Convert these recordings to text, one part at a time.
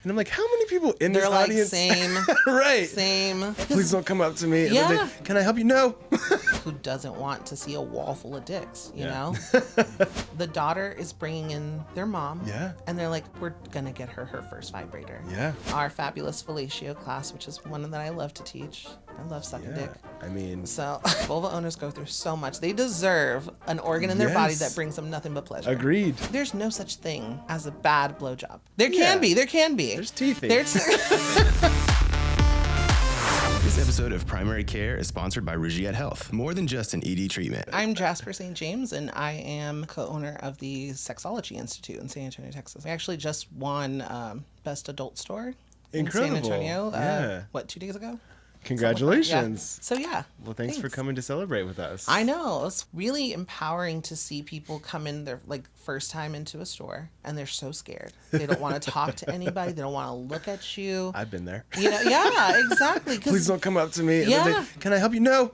And I'm like, how many people in They're this like, audience? same. Right. Same. Please don't come up to me. Yeah. Can I help you? No. Who doesn't want to see a wall full of dicks, you know? Yeah. The daughter is bringing in their mom. Yeah. And they're like, we're going to get her first vibrator. Yeah. Our fabulous fellatio class, which is one that I love to teach. I love sucking dick. I mean, So vulva owners go through so much. They deserve an organ in their body that brings them nothing but pleasure. Agreed. There's no such thing as a bad blowjob. There can be. There's teething. This episode of Primary Care is sponsored by Regiette Health. More than just an ED treatment. I'm Jasper St. James, and I am co-owner of the Sexology Institute in San Antonio, Texas. I actually just won Best Adult Store Incredible. in San Antonio, Yeah. 2 days ago? Congratulations. So yeah. Well, thanks for coming to celebrate with us. I know. It's really empowering to see people come in their first time into a store and they're so scared. They don't want to talk to anybody. They don't want to look at you. I've been there. You know, yeah, exactly. Please don't come up to me. Yeah. Can I help you? No.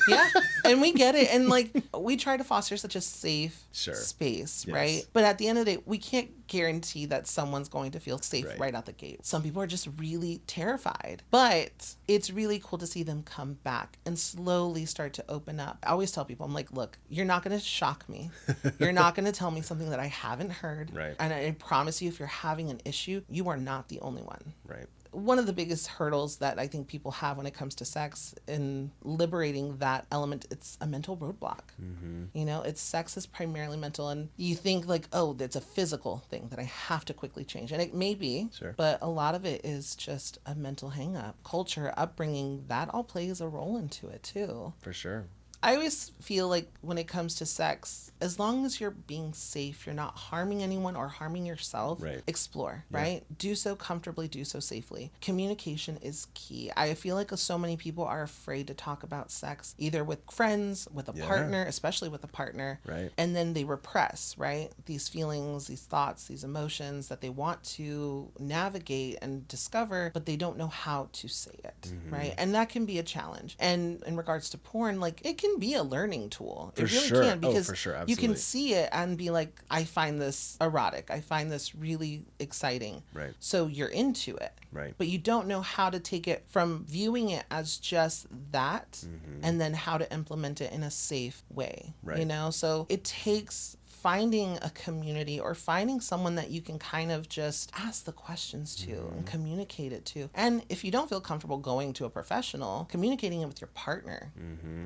Yeah. And we get it. And we try to foster such a safe space, Yes. right? But at the end of the day, we can't guarantee that someone's going to feel safe right out the gate. Some people are just really terrified, but it's really cool to see them come back and slowly start to open up. I always tell people, I'm like, look, you're not going to shock me. You're not going to tell me something that I haven't heard. Right. And I promise you, if you're having an issue, you are not the only one. Right. One of the biggest hurdles that I think people have when it comes to sex in liberating that element, it's a mental roadblock. Mm-hmm. You know, sex is primarily mental, and you think oh, it's a physical thing that I have to quickly change. And it may be, but a lot of it is just a mental hang up. Culture, upbringing, that all plays a role into it too. For sure. I always feel like when it comes to sex, as long as you're being safe, you're not harming anyone or harming yourself, explore, right? Do so comfortably, do so safely. Communication is key. I feel like so many people are afraid to talk about sex, either with friends, with a partner, especially with a partner, and then they repress, right? These feelings, these thoughts, these emotions that they want to navigate and discover, but they don't know how to say it, right? And that can be a challenge. And in regards to porn, it can be a learning tool. It really can, because you can see it and be like, I find this erotic. I find this really exciting. Right. So you're into it. Right. But you don't know how to take it from viewing it as just that and then how to implement it in a safe way. Right. You know, so it takes finding a community or finding someone that you can kind of just ask the questions to and communicate it to. And if you don't feel comfortable going to a professional, communicating it with your partner,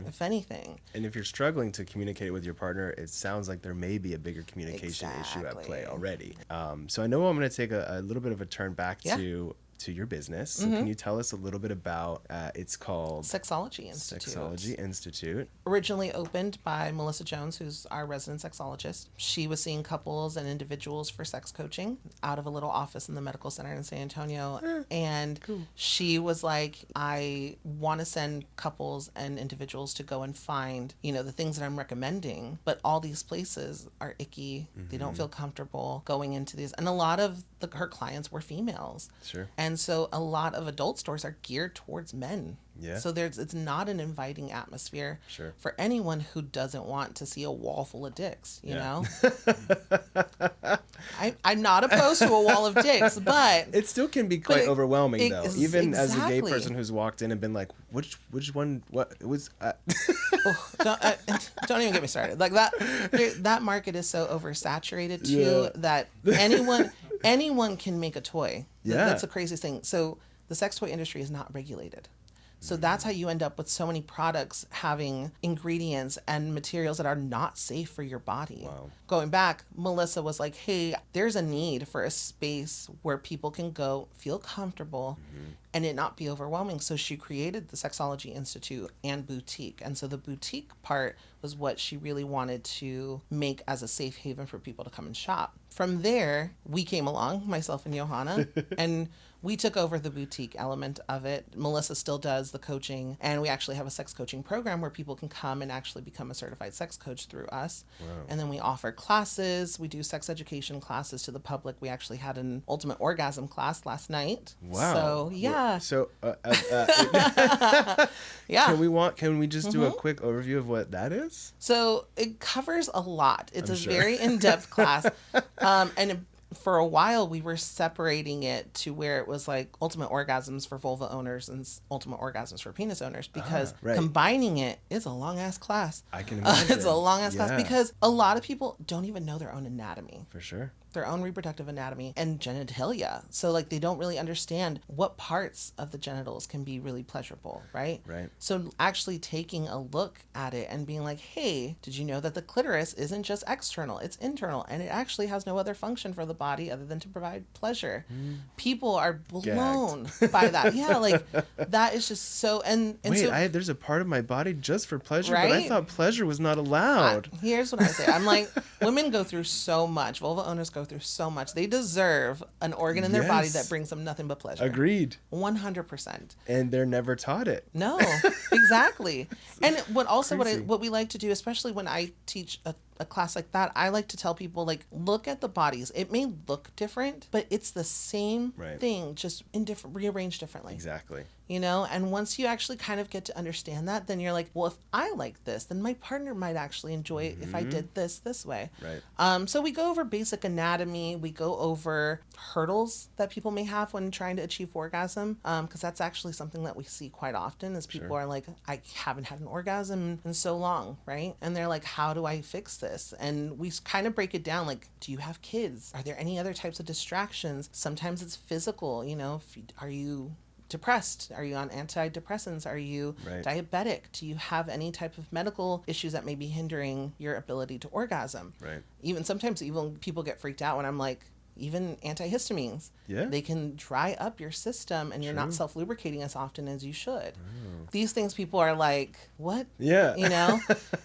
if anything. And if you're struggling to communicate it with your partner, it sounds like there may be a bigger communication issue at play already. So I know I'm going to take a little bit of a turn back to your business. So can you tell us a little bit about, it's called Sexology Institute. Sexology Institute. Originally opened by Melissa Jones, who's our resident sexologist. She was seeing couples and individuals for sex coaching out of a little office in the medical center in San Antonio. And she was like, I want to send couples and individuals to go and find, the things that I'm recommending, but all these places are icky. They don't feel comfortable going into these. And a lot of her clients were females. Sure. And so a lot of adult stores are geared towards men. Yeah. So it's not an inviting atmosphere for anyone who doesn't want to see a wall full of dicks, you know? I'm not opposed to a wall of dicks, but it still can be quite overwhelming though. Even as a gay person who's walked in and been like, which one, what it was? Don't even get me started. That market is so oversaturated too that anyone can make a toy. That's the craziest thing. So the sex toy industry is not regulated. So that's how you end up with so many products having ingredients and materials that are not safe for your body. Wow. Going back, Melissa was like, hey, there's a need for a space where people can go feel comfortable and it not be overwhelming. So she created the Sexology Institute and boutique. And so the boutique part was what she really wanted to make as a safe haven for people to come and shop. From there, we came along, myself and Johanna, and we took over the boutique element of it. Melissa still does the coaching, and we actually have a sex coaching program where people can come and actually become a certified sex coach through us. Wow. And then we offer classes. We do sex education classes to the public. We actually had an ultimate orgasm class last night. Wow. So, yeah. So, yeah. Can we just do a quick overview of what that is? So it covers a lot. It's very in-depth class. And for a while we were separating it to where it was like ultimate orgasms for vulva owners and ultimate orgasms for penis owners, because combining it is a long ass class. I can imagine. It's a long ass class because a lot of people don't even know their own anatomy. For sure. Their own reproductive anatomy and genitalia. So like they don't really understand what parts of the genitals can be really pleasurable, right? Right. So actually taking a look at it and being like, hey, did you know that the clitoris isn't just external, it's internal, and it actually has no other function for the body other than to provide pleasure. People are blown by that. Yeah, like that is just so and wait, so, there's a part of my body just for pleasure, right? but I thought pleasure was not allowed. Here's what I say. I'm like, women go through so much. Vulva owners go through so much. They deserve an organ in their body that brings them nothing but pleasure. Agreed. 100%. And they're never taught it. No, exactly. And what we like to do, especially when I teach a class like that, I like to tell people, like, look at the bodies. It may look different, but it's the same thing, just rearranged differently. Exactly. You know, and once you actually kind of get to understand that, then you're like, well, if I like this, then my partner might actually enjoy it if I did this way. Right. So we go over basic anatomy. We go over hurdles that people may have when trying to achieve orgasm, because that's actually something that we see quite often is people are like, I haven't had an orgasm in so long, right? And they're like, how do I fix this? And we kind of break it down, like, do you have kids? Are there any other types of distractions? Sometimes it's physical, you know, are you depressed? Are you on antidepressants? Are you diabetic? Do you have any type of medical issues that may be hindering your ability to orgasm? Right. Sometimes people get freaked out when I'm like, even antihistamines, they can dry up your system and you're not self-lubricating as often as you should. These things people are like, what? Yeah. You know?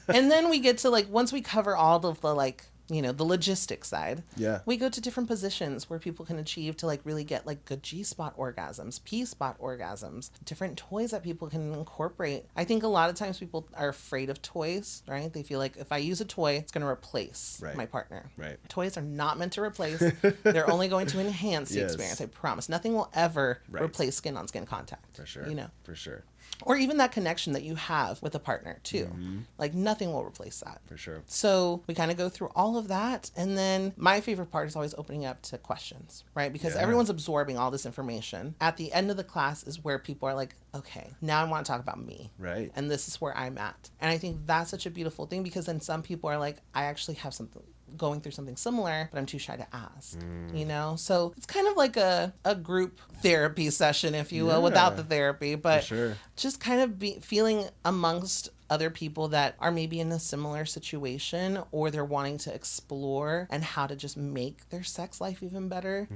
And then we get to like, once we cover all of the like, you know, the logistics side, we go to different positions where people can achieve to like really get like good G-spot orgasms, P-spot orgasms, different toys that people can incorporate. I think a lot of times people are afraid of toys, right? They feel like if I use a toy, it's going to replace my partner. Right. Toys are not meant to replace. They're only going to enhance the experience. I promise. Nothing will ever replace skin on skin contact. For sure. You know? For sure. Or even that connection that you have with a partner too. Like nothing will replace that. For sure. So we kind of go through all of that. And then my favorite part is always opening up to questions, right? Because everyone's absorbing all this information. At the end of the class is where people are like, okay, now I want to talk about me. Right. And this is where I'm at. And I think that's such a beautiful thing, because then some people are like, I actually have something going through something similar, but I'm too shy to ask, you know? So it's kind of like a group therapy session, if you will, without the therapy, but just kind of feeling amongst other people that are maybe in a similar situation, or they're wanting to explore and how to just make their sex life even better,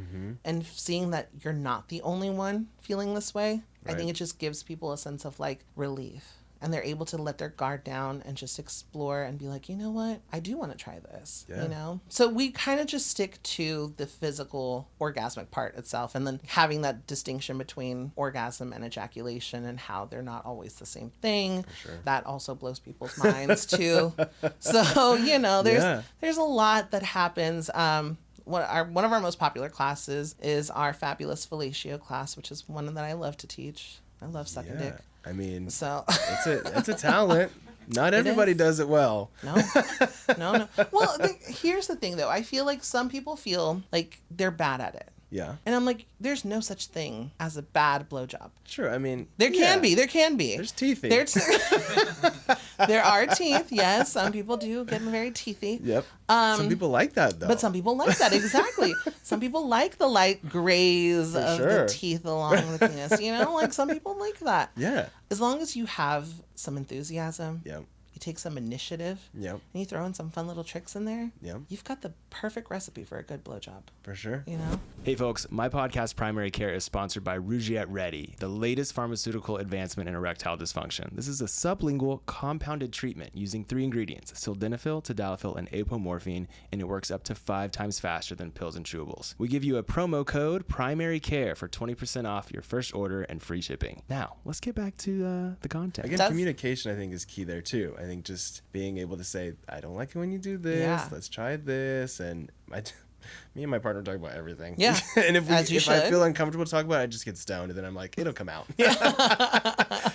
and seeing that you're not the only one feeling this way. I think it just gives people a sense of like relief. And they're able to let their guard down and just explore and be like, you know what? I do want to try this, you know? So we kind of just stick to the physical orgasmic part itself, and then having that distinction between orgasm and ejaculation and how they're not always the same thing. That also blows people's minds too. So, you know, there's a lot that happens. One of our most popular classes is our fabulous fellatio class, which is one that I love to teach. I love sucking dick. I mean, so it's a talent. Not everybody does it well. No. Well, here's the thing, though. I feel like some people feel like they're bad at it. Yeah. And I'm like, there's no such thing as a bad blowjob. Sure, I mean... There can be. There's teethy. There are teeth, yes. Some people do get very teethy. Yep. Some people like that, though. But some people like that, exactly. Some people like the light grays of the teeth along the penis. You know, like some people like that. Yeah. As long as you have some enthusiasm. Yep. You take some initiative, and you throw in some fun little tricks in there, you've got the perfect recipe for a good blowjob. For sure. You know? Hey folks, my podcast Primary Care is sponsored by Rougiette Ready, the latest pharmaceutical advancement in erectile dysfunction. This is a sublingual compounded treatment using 3 ingredients, sildenafil, tadalafil, and apomorphine, and it works up to 5 times faster than pills and chewables. We give you a promo code Primary Care for 20% off your first order and free shipping. Now, let's get back to the content. Again, communication I think is key there too. I think just being able to say, I don't like it when you do this, let's try this, and me and my partner talk about everything. Yeah. And if I feel uncomfortable to talk about it, I just get stoned, and then I'm like, it'll come out.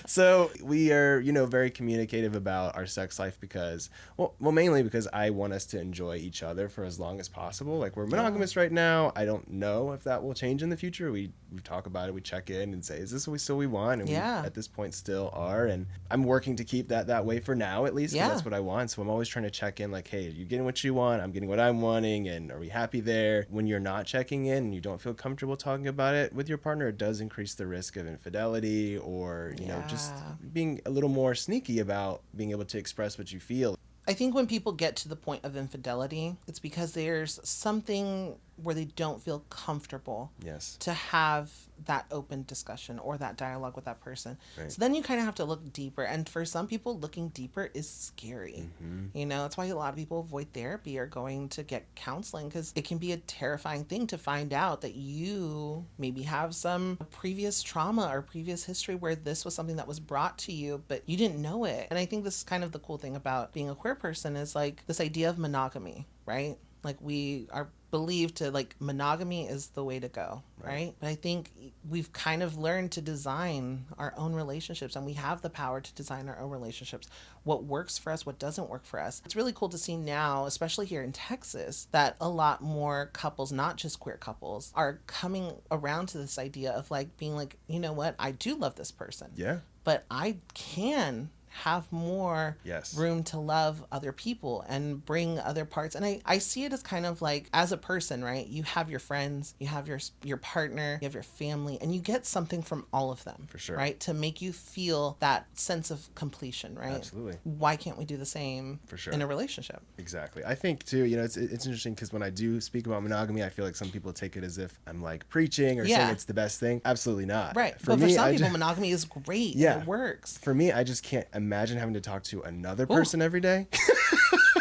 So we are, very communicative about our sex life because, well, mainly because I want us to enjoy each other for as long as possible. Like, we're monogamous right now. I don't know if that will change in the future. We talk about it. We check in and say, is this what we want? And we, at this point, still are. And I'm working to keep that way for now, at least, because that's what I want. So I'm always trying to check in, like, hey, are you getting what you want? I'm getting what I'm wanting. And are we happy there? When you're not checking in and you don't feel comfortable talking about it with your partner, it does increase the risk of infidelity or, just being a little more sneaky about being able to express what you feel. I think when people get to the point of infidelity, it's because there's something where they don't feel comfortable to have that open discussion or that dialogue with that person. Right. So then you kind of have to look deeper. And for some people, looking deeper is scary. Mm-hmm. That's why a lot of people avoid therapy or going to get counseling, because it can be a terrifying thing to find out that you maybe have some previous trauma or previous history where this was something that was brought to you, but you didn't know it. And I think this is kind of the cool thing about being a queer person is like this idea of monogamy, right? Like, we are believed to, like, monogamy is the way to go, right? But I think we've kind of learned to design our own relationships, and we have the power to design our own relationships. What works for us, what doesn't work for us. It's really cool to see now, especially here in Texas, that a lot more couples, not just queer couples, are coming around to this idea of, like, being like, you know what, I do love this person. Yeah. But I can have more room to love other people and bring other parts. And I see it as kind of like, as a person, right? You have your friends, you have your partner, you have your family, and you get something from all of them. For sure. Right? To make you feel that sense of completion, right? Absolutely. Why can't we do the same in a relationship? Exactly. I think too, it's interesting because when I do speak about monogamy, I feel like some people take it as if I'm like preaching or saying it's the best thing. Absolutely not. Right. But for some people, monogamy is great. Yeah. It works. For me, I just can't imagine having to talk to another person every day.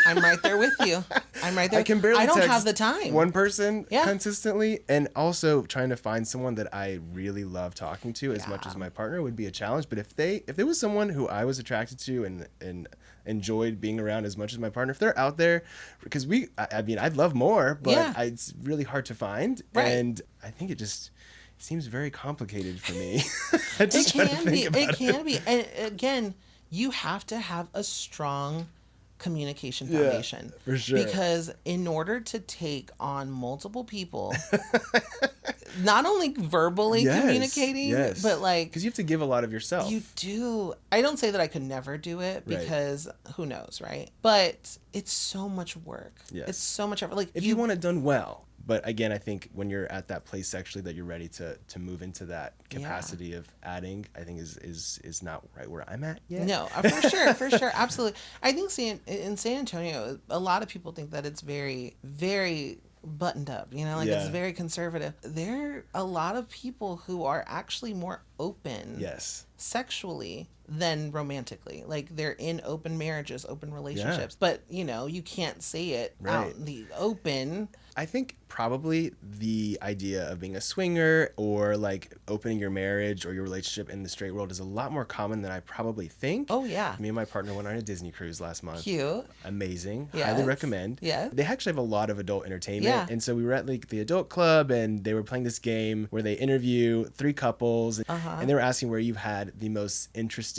I'm right there with you. I'm right there. I don't have the time. One person consistently, and also trying to find someone that I really love talking to as much as my partner would be a challenge. But if there was someone who I was attracted to and enjoyed being around as much as my partner, if they're out there, because I'd love more, but it's really hard to find. Right. And I think it just seems very complicated for me. It can be. And again, you have to have a strong communication foundation. Yeah, for sure. Because in order to take on multiple people, not only verbally communicating, but like... Because you have to give a lot of yourself. You do. I don't say that I could never do it because who knows, right? But it's so much work. Yes. It's so much effort. Like, if you want it done well. But again, I think when you're at that place sexually that you're ready to move into that capacity of adding, I think is not right where I'm at yet. No, for sure, absolutely. I think in San Antonio, a lot of people think that it's very, very buttoned up, it's very conservative. There are a lot of people who are actually more open sexually than romantically. Like, they're in open marriages, open relationships, but you can't say it out in the open. I think probably the idea of being a swinger or like opening your marriage or your relationship in the straight world is a lot more common than I probably think. Oh, yeah. Me and my partner went on a Disney cruise last month. Cute. Amazing. Yes. Highly recommend. Yeah. They actually have a lot of adult entertainment. Yeah. And so we were at like the adult club and they were playing this game where they interview 3 couples and they were asking where you've had the most interesting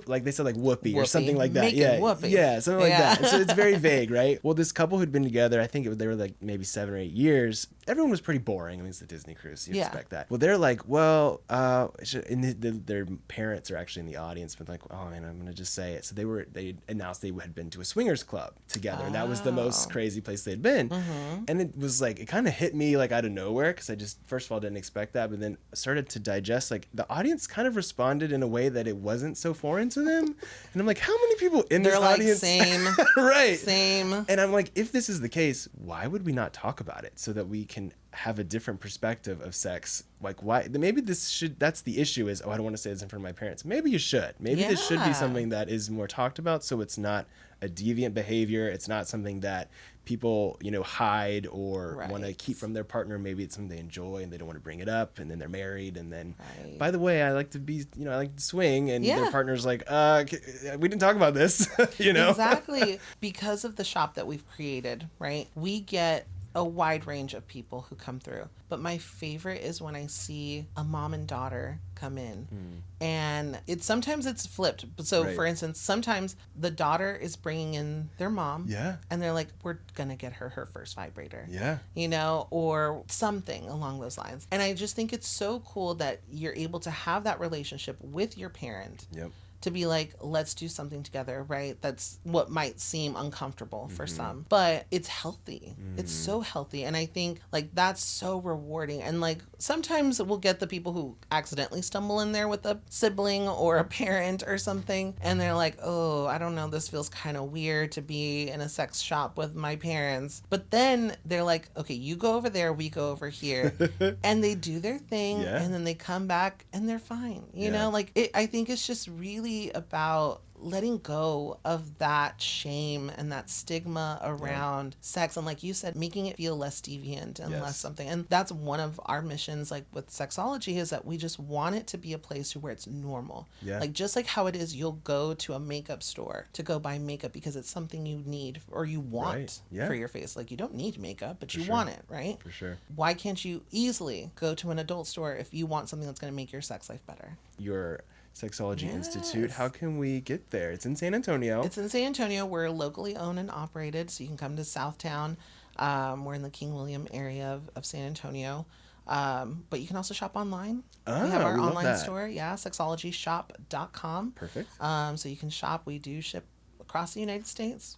like they said like whoopee or something like that. Whoopee. Yeah, something like that. And so it's very vague, right? Well, this couple who'd been together, I think they were like maybe 7 or 8 years. Everyone was pretty boring. I mean, it's a Disney cruise, so you expect that. Well, they're like, and their parents are actually in the audience, but like, oh man, I'm gonna just say it. So they announced they had been to a swingers club together, and that was the most crazy place they'd been. Mm-hmm. And it was like, it kind of hit me like out of nowhere because I just first of all didn't expect that, but then started to digest. Like, the audience kind of responded in a way that it wasn't so foreign to them, and I'm like, how many people in this audience? Same, right? Same. And I'm like, if this is the case, why would we not talk about it so that we can have a different perspective of sex? Like, why? Maybe that's the issue is, I don't want to say this in front of my parents. Maybe you should. Maybe this should be something that is more talked about, so it's not a deviant behavior. It's not something that people, hide or want to keep from their partner. Maybe it's something they enjoy and they don't want to bring it up, and then they're married, and then, by the way, I like to be, I like to swing, and their partner's like, we didn't talk about this, Exactly. Because of the shop that we've created, right? We get a wide range of people who come through. But my favorite is when I see a mom and daughter come in. And sometimes it's flipped. So for instance, sometimes the daughter is bringing in their mom. Yeah. And they're like, we're going to get her first vibrator. Yeah. You know, or something along those lines. And I just think it's so cool that you're able to have that relationship with your parent. Yep. To be like, let's do something together, right? That's what might seem uncomfortable for some, but it's healthy. It's so healthy. And I think like that's so rewarding. And like sometimes we'll get the people who accidentally stumble in there with a sibling or a parent or something. And they're like, oh, I don't know, this feels kind of weird to be in a sex shop with my parents. But then they're like, okay, you go over there, we go over here. And they do their thing. Yeah. And then they come back and they're fine. You know, like I think it's just really about letting go of that shame and that stigma around sex, and like you said, making it feel less deviant and less something. And that's one of our missions, like with Sexology, is that we just want it to be a place where it's normal. Like just like how it is, you'll go to a makeup store to go buy makeup because it's something you need or you want for your face. Like you don't need makeup, but you want it, right? For sure. Why can't you easily go to an adult store if you want something that's going to make your sex life better? Your Sexology Institute, how can we get there? It's in San Antonio. It's in San Antonio. We're locally owned and operated, so you can come to Southtown. We're in the King William area of San Antonio. But you can also shop online. We have our online store, sexologyshop.com. Perfect. So you can shop. We do ship across the United States.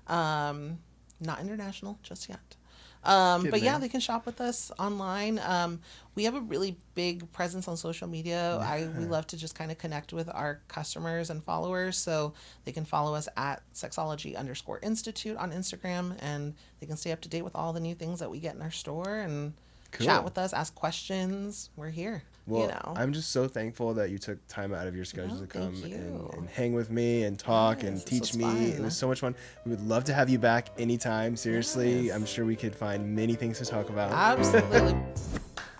Not international just yet. But yeah, they can shop with us online. We have a really big presence on social media. We love to just kind of connect with our customers and followers. So they can follow us at Sexology_Institute on Instagram, and they can stay up to date with all the new things that we get in our store and chat with us, ask questions. We're here. Well, you know. I'm just so thankful that you took time out of your schedule to come and hang with me and talk and teach me. Fun. It was so much fun. We would love to have you back anytime. Seriously, I'm sure we could find many things to talk about. Absolutely.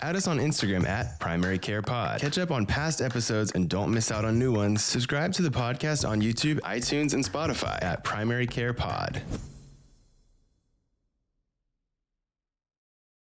Add us on Instagram at Primary Care Pod. Catch up on past episodes and don't miss out on new ones. Subscribe to the podcast on YouTube, iTunes, and Spotify at Primary Care Pod.